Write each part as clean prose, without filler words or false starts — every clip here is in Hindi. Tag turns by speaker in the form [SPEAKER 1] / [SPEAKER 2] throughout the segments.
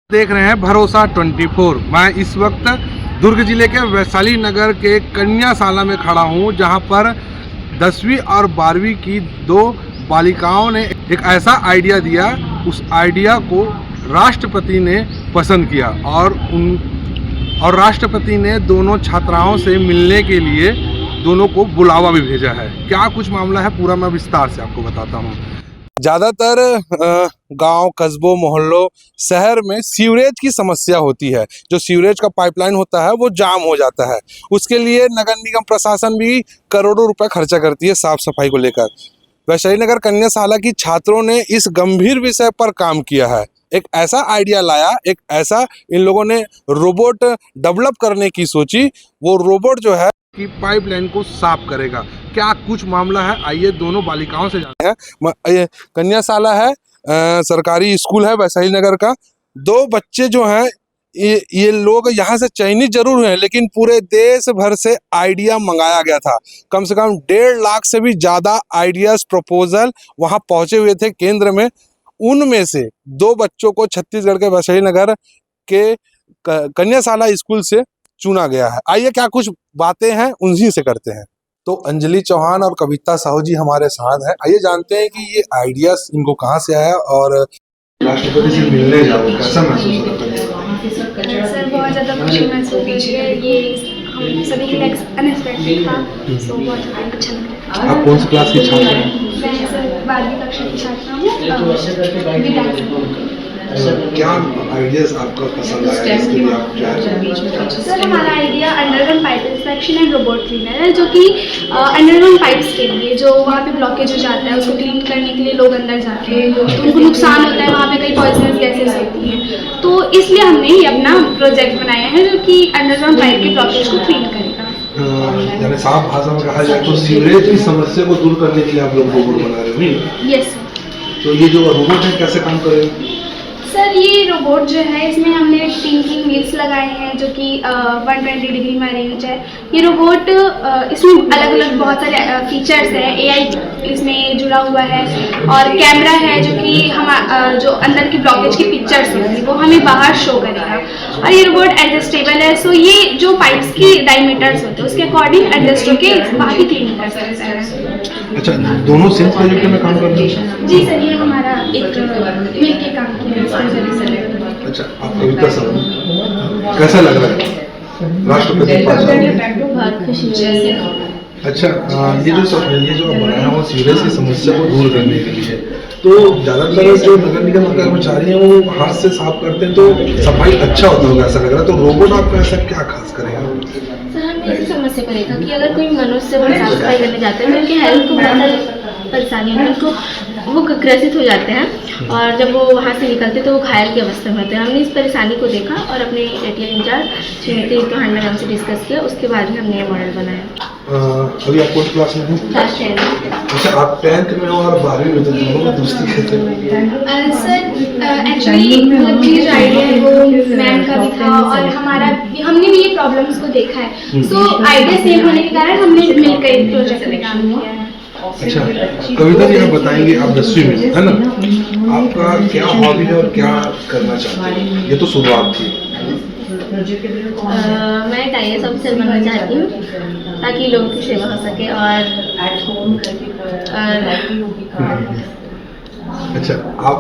[SPEAKER 1] देख रहे हैं भरोसा 24। मैं इस वक्त दुर्ग जिले के वैशाली नगर के कन्याशाला में खड़ा हूं, जहां पर 10वीं और 12वीं की दो बालिकाओं ने एक ऐसा आइडिया दिया। उस आइडिया को राष्ट्रपति ने पसंद किया और राष्ट्रपति ने दोनों छात्राओं से मिलने के लिए दोनों को बुलावा भी भेजा है। क्या कुछ मामला है पूरा मैं विस्तार से आपको बताता हूँ। ज़्यादातर गांव, कस्बों, मोहल्लों, शहर में सीवरेज की समस्या होती है। जो सीवरेज का पाइपलाइन होता है वो जाम हो जाता है। उसके लिए नगर निगम प्रशासन भी करोड़ों रुपए खर्चा करती है साफ सफाई को लेकर। वैशाली नगर कन्याशाला की छात्रों ने इस गंभीर विषय पर काम किया है। एक ऐसा आइडिया लाया, एक ऐसा इन लोगों ने रोबोट डेवलप करने की सोची। वो रोबोट जो है कि पाइपलाइन को साफ करेगा। क्या कुछ मामला है, आइए दोनों बालिकाओं से जानते हैं। ये कन्याशाला है, सरकारी स्कूल है वैशाली नगर का। दो बच्चे जो हैं ये लोग यहाँ से चयनित जरूर हुए हैं, लेकिन पूरे देश भर से आइडिया मंगाया गया था। कम से कम 1.5 लाख से भी ज़्यादा आइडियाज, प्रपोजल वहाँ पहुँचे हुए थे केंद्र में। उनमें से दो बच्चों को छत्तीसगढ़ के वैशाली नगर के कन्याशाला स्कूल से चुना गया है। आइए क्या कुछ बातें हैं उन्हीं से करते हैं। तो अंजलि चौहान और कविता साहू जी हमारे साथ हैं। आइए जानते हैं कि ये आइडियाज इनको कहाँ से आया और राष्ट्रपति से मिलने जाओ कैसा महसूस हो रहा है?
[SPEAKER 2] सर बहुत ज़्यादा खुशी महसूस हो रही है। ये हम सभी के लिए अनएक्सपेक्टेड था, सो बहुत अच्छा लग रहा है।
[SPEAKER 1] आप कौन सी क्लास की छात्र हैं?
[SPEAKER 2] मैं सर 12वीं कक्षा की छात्रा हूँ।
[SPEAKER 1] क्या आइडियाज आपका पसंद आया इसके लिए आप क्या?
[SPEAKER 2] सर हमारा idea underground pipe inspection and robot cleaner है, जो कि अंडरग्राउंड पाइप्स के लिए जो वहाँ पे ब्लॉकेज हो जाता है उसको क्लीन करने के लिए लोग अंदर जाते हैं तो उनको नुकसान होता है, वहाँ पे कई पॉइजनस गैसेस होती हैं। तो इसलिए हमने ये अपना प्रोजेक्ट बनाया है जो कि अंडरग्राउंड पाइप के ब्लॉकेज को क्लीन करेगा।
[SPEAKER 1] यानी साफ भाषा में कहा जाए तो सीवरेज की समस्या को दूर करने के लिए आप लोग रोबोट बना रहे हो?
[SPEAKER 2] Yes sir.
[SPEAKER 1] तो ये जो रोबोट है कैसे काम करेगा?
[SPEAKER 2] सर ये रोबोट जो है इसमें हमने थिंकिंग व्हील्स लगाए हैं जो कि 120 डिग्री में अरेंज है। ये रोबोट इसमें अलग अलग बहुत सारे फीचर्स हैं। AI इसमें जुड़ा हुआ है और कैमरा है जो कि हम जो अंदर की ब्लॉकेज की पिक्चर्स होंगी वो हमें बाहर शो करेगा। और ये रोबोट एडजस्टेबल है, सो ये जो पाइप्स की डायमीटर्स होते हैं उसके अकॉर्डिंग एडजस्ट होकर बाहर की क्लीनिंग कर सकता है।
[SPEAKER 1] अच्छा, दोनों सेम प्रोजेक्ट में काम कर रहे हैं?
[SPEAKER 2] जी सर, ये हमारा एक मिलके काम किया है।
[SPEAKER 1] अच्छा, आप कविता साहब कैसा लग रहा है राष्ट्रपति के पास?
[SPEAKER 2] बहुत खुशी है।
[SPEAKER 1] अच्छा, ये जो बनाया है वो सीवरेज की समस्या को दूर करने के लिए। तो ज़्यादातर जो नगर निगम के कर्मचारी हैं वो हाथ से साफ करते हैं तो सफाई अच्छा होता होगा ऐसा लग रहा है। तो रोबोट आपका ऐसा क्या खास करेगा?
[SPEAKER 3] सर हमने इसी समस्या को देखा कि अगर कोई मनुष्य साफ सफाई करने जाते हैं तो उनकी हेल्थ को बहुत सारी परेशानी होती है, उनको वो ग्रसित हो जाते हैं और जब वो वहाँ से निकलते तो वो घायल की अवस्था में होते हैं। हमने इस परेशानी को देखा और अपने ATM incharge Shrimati Chauhan madam से डिस्कस किया, उसके बाद में हमने ये मॉडल बनाया।
[SPEAKER 1] अभी आप कौन क्लास में हैं?
[SPEAKER 3] क्लास 10।
[SPEAKER 1] अच्छा, आप 10th में हो और 12वीं में, तो दोनों में दोस्ती कैसे?
[SPEAKER 2] सर एक्चुअली मतलब ये जो आइडिया है वो मैम का भी था और हमने भी ये प्रॉब्लम्स को देखा है। सो आइडिया सेम होने के कारण हमने मिलकर एक प्रोजेक्ट में काम किया है।
[SPEAKER 1] अच्छा, कविता जी आप बताएंगे, आप 10वीं में है ना, आपका क्या हॉबी है और क्या करना चाहते हैं? ये तो शुरुआत थी।
[SPEAKER 3] मैं IAS ऑफिसर बनना चाहती हूँ ताकि लोगों की सेवा हो सके और
[SPEAKER 1] अच्छा, आप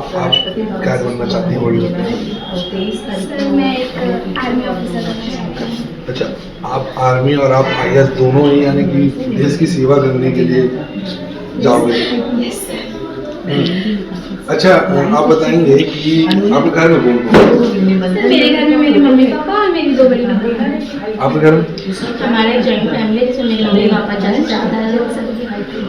[SPEAKER 1] क्या बनना चाहती हैं? बड़ी
[SPEAKER 2] सर मैं एक आर्मी ऑफिसर बनना चाहती हूँ।
[SPEAKER 1] अच्छा, आप आर्मी और आप IAS दोनों ही यानी कि देश की सेवा करने के लिए जाओगे?
[SPEAKER 2] Yes sir.
[SPEAKER 1] अच्छा, आप बताएंगे कि आपके घर में कौन?
[SPEAKER 2] मेरे घर में मेरे मम्मी पापा और मेरी 2 बड़ी बहनें हैं।
[SPEAKER 1] आपके घर में?
[SPEAKER 3] हमारे जॉइंट फैमिली है जिसमें मेरे मम्मी पापा चाचा।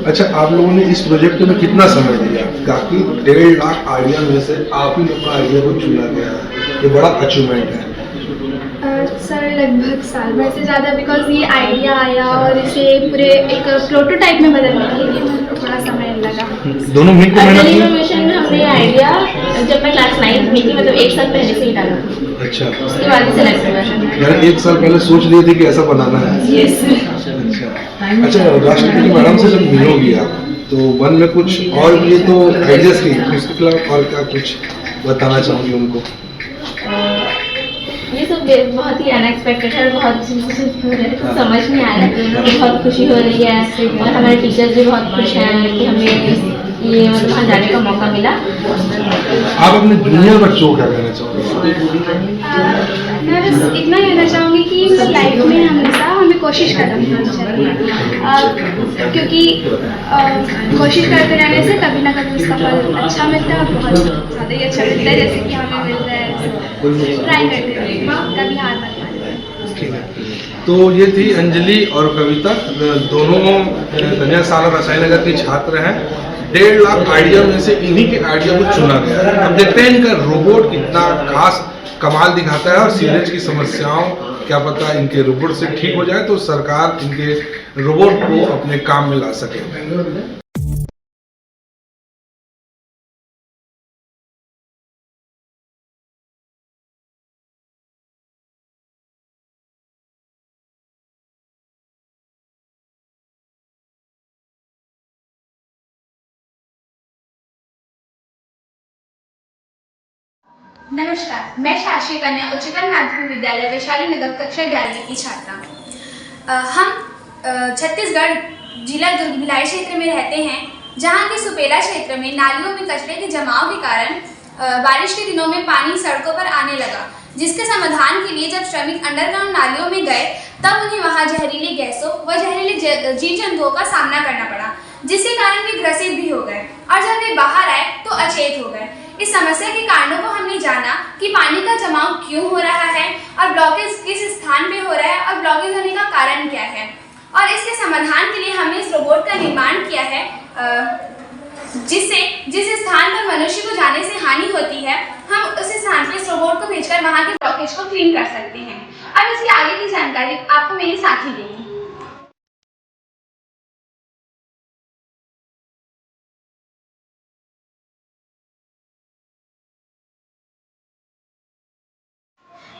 [SPEAKER 1] अच्छा, आप लोगों ने इस प्रोजेक्ट में कितना समय दिया? ताकि 1.5 लाख आइडिया में से आप ही लोग का आइडिया को चुना गया है, ये बड़ा अचीवमेंट है।
[SPEAKER 2] सर लगभग साल भर से ज़्यादा, बिकॉज ये आइडिया आया और इसे पूरे एक प्रोटोटाइप में बदलने के लिए थोड़ा समय लगा।
[SPEAKER 1] दोनों मिलकर मेहनत की?
[SPEAKER 3] इनोवेशन में हमने आइडिया जब मैं क्लास 9th में थी, मतलब 1 साल पहले से ही डाला था।
[SPEAKER 1] अच्छा,
[SPEAKER 3] उसके बाद ही सेलेक्ट हुआ।
[SPEAKER 1] यानी 1 साल पहले सोच लिए थे कि ऐसा बनाना है?
[SPEAKER 2] यस।
[SPEAKER 1] अच्छा, राष्ट्रपति मैडम से जब मिलोगी आप तो मन में कुछ और ये तो आइडियाज की, उसके खिलाफ और क्या कुछ बताना चाहूँगी उनको?
[SPEAKER 3] ये सब बहुत ही अनएक्सपेक्टेड है और बहुत समझ नहीं आ रहा है। तो बहुत खुशी हो रही है और हमारे टीचर्स भी बहुत खुश हैं कि हमें ये मतलब वहाँ जाने का मौका मिला।
[SPEAKER 1] आप अपने जूनियर बच्चों को क्या कहना चाहोगे?
[SPEAKER 2] मैं बस इतना कहना चाहूँगी कि मतलब लाइफ में हमेशा हमें कोशिश करनी चाहिए, क्योंकि कोशिश करते रहने से कभी ना कभी उसका फल अच्छा मिलता है और बहुत ज़्यादा ही अच्छा मिलता है, जैसे कि हमें मिल रहा है। ट्राई करते रहिए, कभी हार मत मानिए।
[SPEAKER 1] ठीक है, तो ये थी अंजलि और कविता, दोनों कन्या साला रसायन नगर की छात्र हैं। 1.5 लाख आइडिया में से इन्हीं के आइडिया को चुना गया है। अब देखते हैं इनका रोबोट कितना खास कमाल दिखाता है और सीवरेज की समस्याओं क्या पता इनके रोबोट से ठीक हो जाए तो सरकार इनके रोबोट को अपने काम में ला सके।
[SPEAKER 2] नमस्कार, मैं शासकीय कन्या उच्चतर माध्यमिक विद्यालय वैशाली नगर कक्षा 11वीं की छात्रा। हम छत्तीसगढ़ जिला दुर्ग भिलाई क्षेत्र में रहते हैं, जहां के सुपेला क्षेत्र में नालियों में कचरे के जमाव के कारण बारिश के दिनों में पानी सड़कों पर आने लगा, जिसके समाधान के लिए जब श्रमिक अंडरग्राउंड नालियों में गए तब उन्हें वहां जहरीली गैसों व जहरीले जीव जंतुओं का सामना करना पड़ा, जिसके कारण वे ग्रसित भी हो गए और जब वे बाहर आए तो अचेत हो गए। इस समस्या के कारणों को हमने जाना कि पानी का जमाव क्यों हो रहा है और ब्लॉकेज किस स्थान पे हो रहा है और ब्लॉकेज होने का कारण क्या है, और इसके समाधान के लिए हमने इस रोबोट का निर्माण किया है, जिससे जिस स्थान पर मनुष्य को जाने से हानि होती है हम उस स्थान पर इस रोबोट को भेजकर वहां के ब्लॉकेज को क्लीन कर सकते हैं। अब इसकी आगे की जानकारी आपको मेरे साथी देंगे।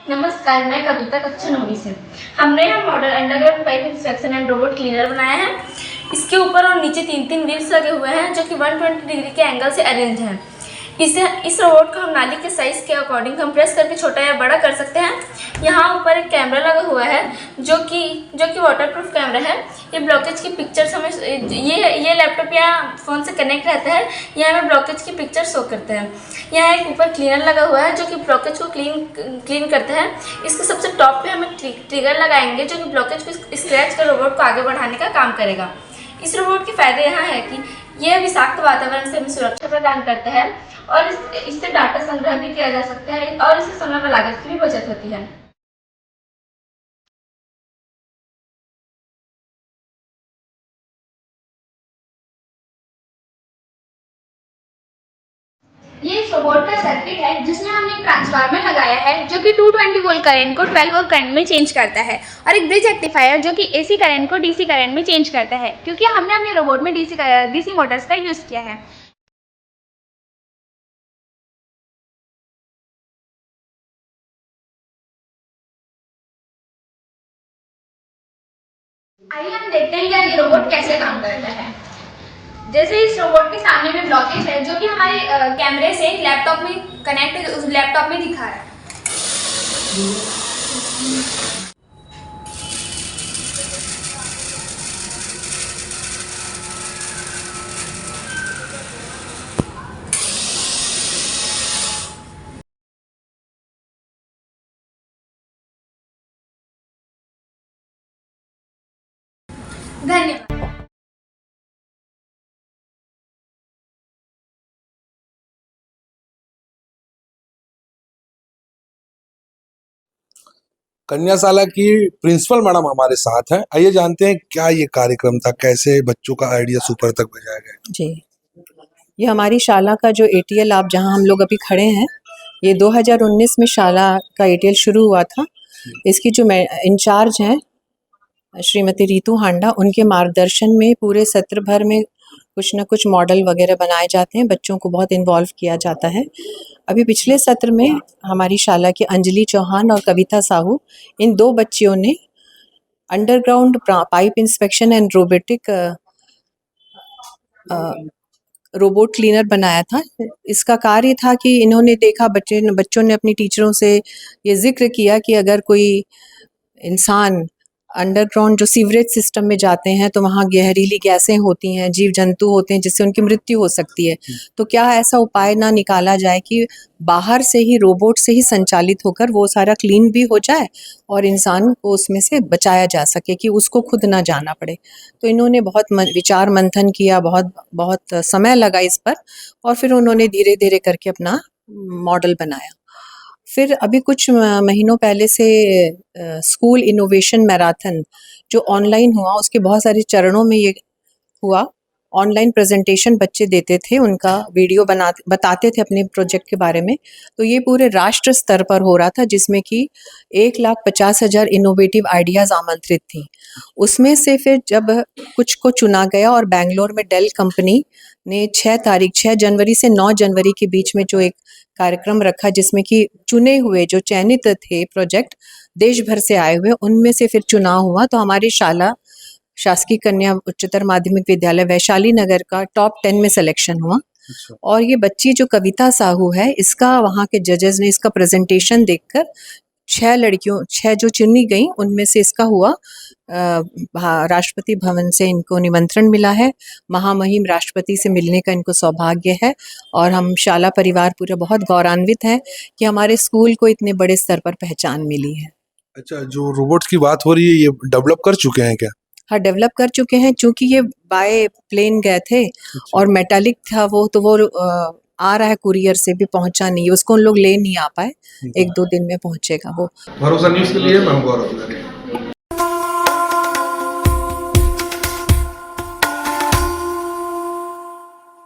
[SPEAKER 3] नमस्कार, मैं कविता कक्षा 9वीं से। हमने यहाँ model underground pipe inspection and robot cleaner बनाया है। इसके ऊपर और नीचे 3-3 व्हील्स लगे हुए हैं जो कि 120 डिग्री के एंगल से अरेंज हैं। इस रोबोट को हम नाली के साइज़ के अकॉर्डिंग कंप्रेस करके छोटा या बड़ा कर सकते हैं। यहाँ ऊपर एक कैमरा लगा हुआ है जो कि वाटरप्रूफ कैमरा है। ये ब्लॉकेज की पिक्चर्स हमें ये लैपटॉप या फ़ोन से कनेक्ट रहता है, ये हमें ब्लॉकेज की पिक्चर शो करते हैं। यहाँ एक ऊपर क्लीनर लगा हुआ है जो कि ब्लॉकेज को क्लीन करता है। इसके सबसे टॉप पे हम ट्रिगर लगाएंगे जो कि ब्लॉकेज को स्क्रैच कर रोबोट को आगे बढ़ाने का काम करेगा। इस रोबोट के फायदे यहाँ है कि यह विषाक्त वातावरण से हमें सुरक्षा प्रदान करता है और इससे डाटा संग्रह भी किया जा सकता है और इससे समय व लागत की भी बचत होती है।
[SPEAKER 2] ये इस रोबोट का सर्किट है जिसमें हमने एक ट्रांसफार्मर लगाया है जो कि 220 वोल्ट करंट को 12 वोल्ट करंट में चेंज करता है, और एक ब्रिज रेक्टिफायर जो कि एसी करंट को डीसी करंट में चेंज करता है, क्योंकि हमने अपने रोबोट में डीसी मोटर्स का यूज़ किया है। आइए हम देखते हैं कि ये रोबोट कैसे काम करता है। जैसे इस रोबोट के सामने में ब्लॉकेज है जो कि हमारे कैमरे से लैपटॉप में कनेक्ट उस लैपटॉप में दिखा रहा है। धन्यवाद।
[SPEAKER 1] कन्याशाला की प्रिंसिपल मैडम हमारे साथ हैं। आइए जानते हैं क्या ये कार्यक्रम था, कैसे बच्चों का आइडिया सुपर तक भेजा गया।
[SPEAKER 4] जी, ये हमारी शाला का जो एटीएल आप जहां हम लोग अभी खड़े हैं, ये 2019 में शाला का एटीएल शुरू हुआ था। इसकी जो इंचार्ज हैं श्रीमती रीतू हांडा, उनके मार्गदर्शन में पूरे सत्र भर में कुछ न कुछ मॉडल वगैरह बनाए जाते हैं, बच्चों को बहुत इन्वॉल्व किया जाता है। अभी पिछले सत्र में हमारी शाला की अंजलि चौहान और कविता साहू, इन 2 बच्चियों ने underground pipe inspection and robotic robot cleaner बनाया था। इसका कार्य था कि इन्होंने देखा बच्चों ने अपनी टीचरों से ये जिक्र किया कि अगर कोई इंसान अंडरग्राउंड जो सीवरेज सिस्टम में जाते हैं तो वहाँ जहरीली गैसें होती हैं, जीव जंतु होते हैं जिससे उनकी मृत्यु हो सकती है। तो क्या ऐसा उपाय ना निकाला जाए कि बाहर से ही रोबोट से ही संचालित होकर वो सारा क्लीन भी हो जाए और इंसान को उसमें से बचाया जा सके कि उसको खुद ना जाना पड़े। तो इन्होंने बहुत विचार मंथन किया, बहुत समय लगा इस पर और फिर उन्होंने धीरे धीरे करके अपना मॉडल बनाया। फिर अभी कुछ महीनों पहले से स्कूल इनोवेशन मैराथन जो ऑनलाइन हुआ, उसके बहुत सारे चरणों में ये हुआ। ऑनलाइन प्रेजेंटेशन बच्चे देते थे, उनका वीडियो बताते थे अपने प्रोजेक्ट के बारे में। तो ये पूरे राष्ट्र स्तर पर हो रहा था जिसमें कि 1,50,000 इनोवेटिव आइडियाज़ आमंत्रित थी। उसमें से फिर जब कुछ को चुना गया और बेंगलोर में डेल कंपनी ने 6 जनवरी से 9 जनवरी के बीच में जो एक कार्यक्रम रखा जिसमें कि चुने हुए जो चयनित थे प्रोजेक्ट देश भर से आए हुए, उनमें से फिर चुनाव हुआ। तो हमारी शाला शासकीय कन्या उच्चतर माध्यमिक विद्यालय वैशाली नगर का टॉप 10 में सिलेक्शन हुआ। और ये बच्ची जो कविता साहू है, इसका वहाँ के जजेस ने इसका प्रेजेंटेशन देखकर 6 जो चुनी गई उनमें से इसका हुआ राष्ट्रपति भवन से इनको निमंत्रण मिला है। महामहिम राष्ट्रपति से मिलने का इनको सौभाग्य है और हम शाला परिवार पूरा बहुत गौरवान्वित हैं कि हमारे स्कूल को इतने बड़े स्तर पर पहचान मिली है।
[SPEAKER 1] अच्छा, जो रोबोट्स की बात हो रही है ये डेवलप कर चुके हैं क्या?
[SPEAKER 4] हाँ, डेवलप कर चुके हैं। चूंकि ये बाय प्लेन गए थे और मेटालिक था वो, तो वो आ रहा है कुरियर से भी, पहुंचा नहीं, उसको उन लोग ले नहीं आ पाए। 1-2 दिन में पहुंचेगा वो।
[SPEAKER 1] भरोसा न्यूज़ के लिए मैं गौरव।